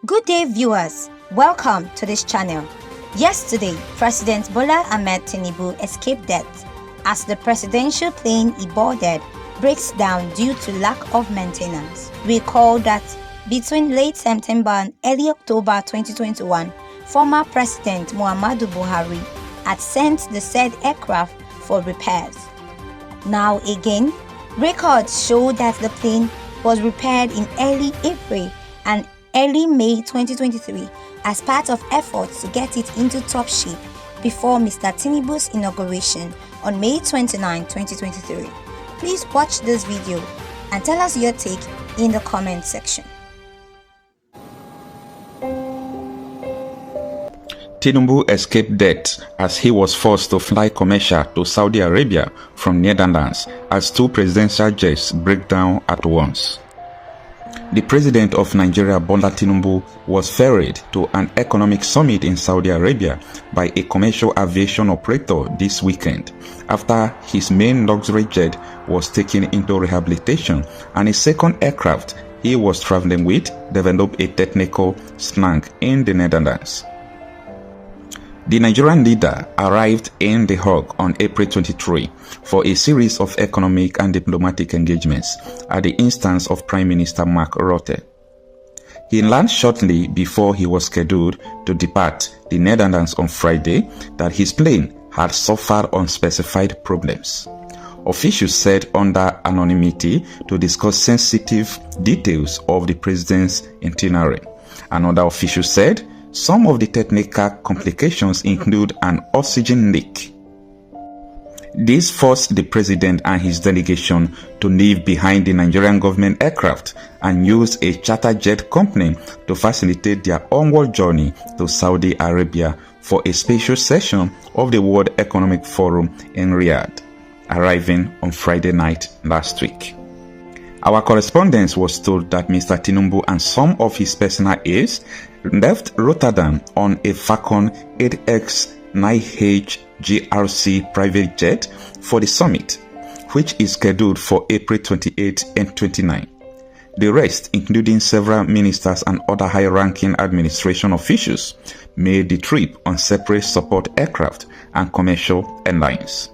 Good day, viewers. Welcome to this channel. Yesterday, President Bola Ahmed Tinubu escaped death as the presidential plane he boarded breaks down due to lack of maintenance. Recall that between late September and early October 2021, former President Muhammadu Buhari had sent the said aircraft for repairs. Now again, records show that the plane was repaired in early April and early May 2023 as part of efforts to get it into top shape before Mr. Tinubu's inauguration on May 29, 2023. Please watch this video and tell us your take in the comment section. Tinubu escaped death as he was forced to fly commercial to Saudi Arabia from Netherlands as two presidential jets break down at once. The president of Nigeria, Bola Tinubu, was ferried to an economic summit in Saudi Arabia by a commercial aviation operator this weekend after his main luxury jet was taken into rehabilitation and a second aircraft he was traveling with developed a technical snag in the Netherlands. The Nigerian leader arrived in The Hague on April 23 for a series of economic and diplomatic engagements at the instance of Prime Minister Mark Rutte. He learned shortly before he was scheduled to depart the Netherlands on Friday that his plane had suffered unspecified problems. Officials said under anonymity to discuss sensitive details of the president's itinerary. Another official said some of the technical complications include an oxygen leak. This forced the president and his delegation to leave behind the Nigerian government aircraft and use a charter jet company to facilitate their onward journey to Saudi Arabia for a special session of the World Economic Forum in Riyadh, arriving on Friday night last week. Our correspondent was told that Mr. Tinubu and some of his personal aides left Rotterdam on a Falcon 8X-9H GRC private jet for the summit, which is scheduled for April 28 and 29. The rest, including several ministers and other high-ranking administration officials, made the trip on separate support aircraft and commercial airlines.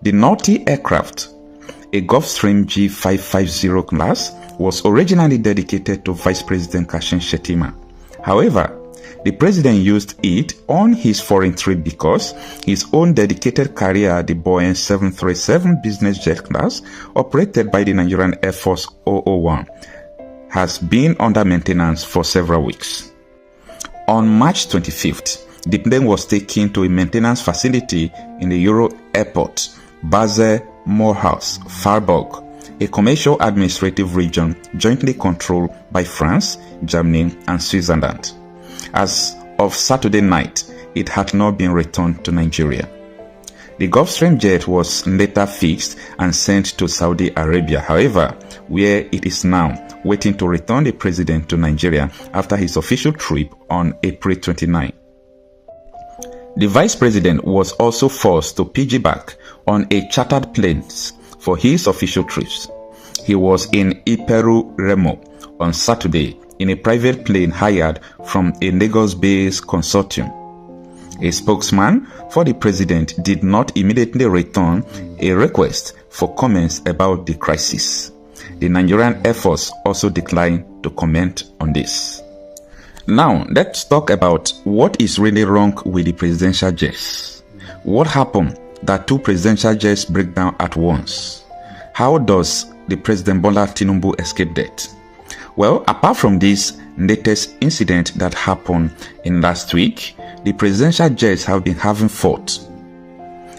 The naughty aircraft, a Gulfstream G550 class, was originally dedicated to Vice President Kashim Shettima. However, the president used it on his foreign trip because his own dedicated carrier, the Boeing 737 business jet class, operated by the Nigerian Air Force 001, has been under maintenance for several weeks. On March 25th, the plane was taken to a maintenance facility in the Euro Airport, Basel Morehouse, Freiburg, a commercial administrative region jointly controlled by France, Germany, and Switzerland. As of Saturday night, it had not been returned to Nigeria. The Gulfstream jet was later fixed and sent to Saudi Arabia, however, where it is now waiting to return the president to Nigeria after his official trip on April 29. The vice president was also forced to piggyback on a chartered planes for his official trips. He was in Iperu Remo on Saturday in a private plane hired from a Lagos-based consortium. A spokesman for the president did not immediately return a request for comments about the crisis. The Nigerian Air Force also declined to comment on this. Now, let's talk about what is really wrong with the presidential jets. What happened that two presidential jets break down at once? How does the President Bola Tinubu escape death? Well, apart from this latest incident that happened in last week, the presidential jets have been having faults.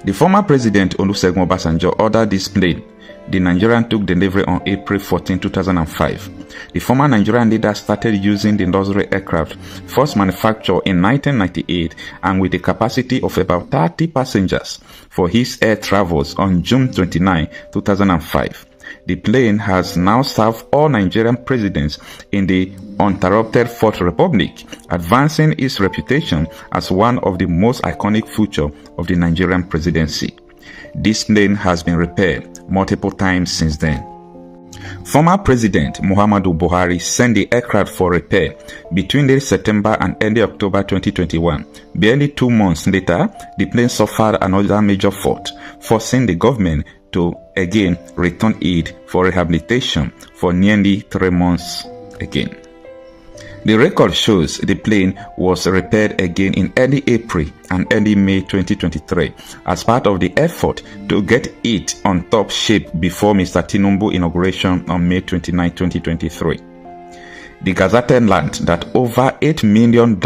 The former President Olusegun Obasanjo ordered this plane. The Nigerian took delivery on April 14, 2005. The former Nigerian leader started using the luxury aircraft, first manufactured in 1998 and with a capacity of about 30 passengers, for his air travels on June 29, 2005. The plane has now served all Nigerian presidents in the uninterrupted Fourth Republic, advancing its reputation as one of the most iconic features of the Nigerian presidency. This plane has been repaired multiple times since then. Former President Muhammadu Buhari sent the aircraft for repair between late September and early October 2021. Barely 2 months later, the plane suffered another major fault, forcing the government to again return it for rehabilitation for nearly 3 months again. The record shows the plane was repaired again in early April and early May 2023 as part of the effort to get it on top shape before Mr. Tinubu inauguration on May 29, 2023. The Gazette learned that over $8 million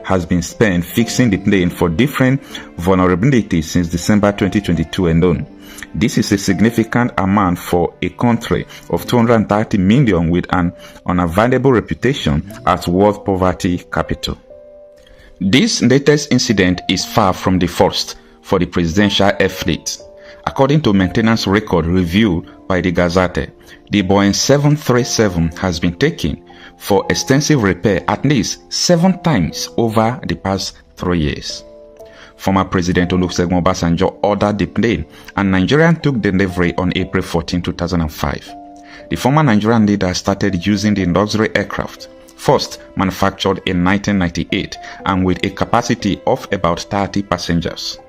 has been spent fixing the plane for different vulnerabilities since December 2022 alone. This is a significant amount for a country of 230 million with an unavailable reputation as world poverty capital. This latest incident is far from the first for the presidential air fleet. According to maintenance record reviewed by the Gazette, the Boeing 737 has been taken for extensive repair at least 7 times over the past 3 years. Former President Olusegun Obasanjo ordered the plane, and Nigeria took delivery on April 14, 2005. The former Nigerian leader started using the luxury aircraft, first manufactured in 1998 and with a capacity of about 30 passengers,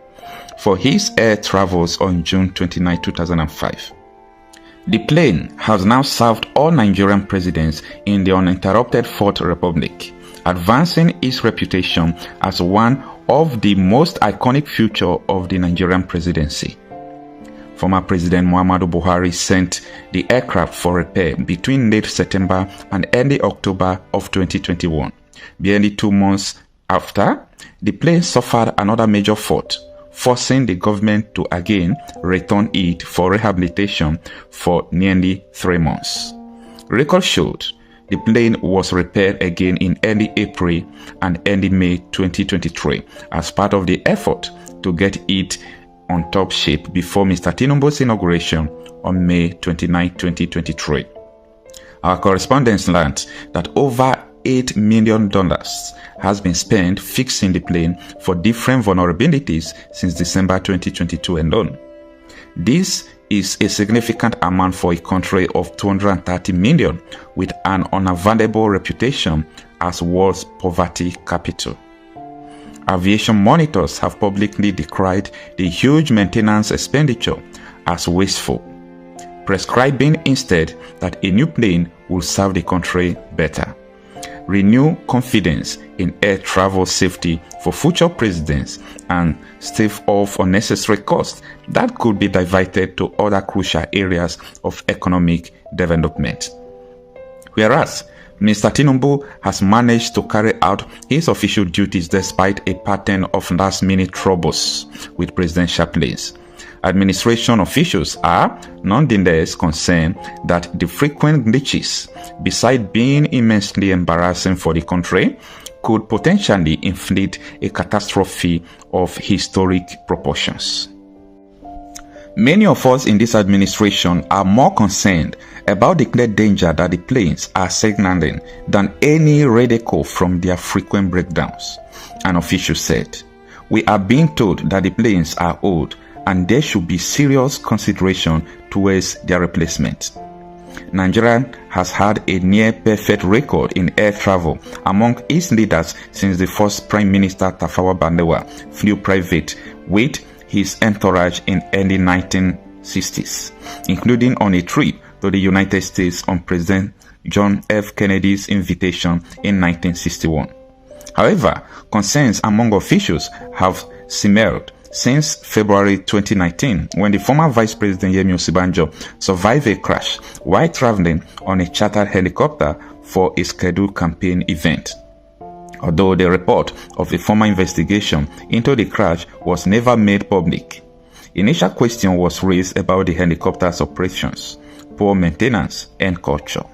for his air travels on June 29, 2005. The plane has now served all Nigerian presidents in the uninterrupted Fourth Republic, advancing its reputation as one of the most iconic features of the Nigerian presidency. Former President Muhammadu Buhari sent the aircraft for repair between late September and early October of 2021. Barely 2 months after, the plane suffered another major fault, forcing the government to again return it for rehabilitation for nearly 3 months. Record showed the plane was repaired again in early April and early May 2023 as part of the effort to get it on top shape before Mr. Tinubu's inauguration on May 29, 2023. Our correspondents learned that over $8 million has been spent fixing the plane for different vulnerabilities since December 2022 alone. This is a significant amount for a country of 230 million with an unavailable reputation as world's poverty capital. Aviation monitors have publicly decried the huge maintenance expenditure as wasteful, prescribing instead that a new plane will serve the country better. Renew confidence in air travel safety for future presidents and stave off unnecessary costs that could be diverted to other crucial areas of economic development. Whereas Mr. Tinubu has managed to carry out his official duties despite a pattern of last-minute troubles with presidential planes. Administration officials are nonetheless concerned that the frequent glitches, besides being immensely embarrassing for the country, could potentially inflict a catastrophe of historic proportions. Many of us in this administration are more concerned about the clear danger that the planes are signaling than any ridicule from their frequent breakdowns, an official said. We are being told that the planes are old and there should be serious consideration towards their replacement. Nigeria has had a near-perfect record in air travel among its leaders since the first Prime Minister Tafawa Balewa flew private with his entourage in early 1960s, including on a trip to the United States on President John F. Kennedy's invitation in 1961. However, concerns among officials have simmered since February 2019, when the former Vice President Yemi Osinbajo survived a crash while traveling on a chartered helicopter for a scheduled campaign event. Although the report of a former investigation into the crash was never made public, initial question was raised about the helicopter's operations, poor maintenance, and culture.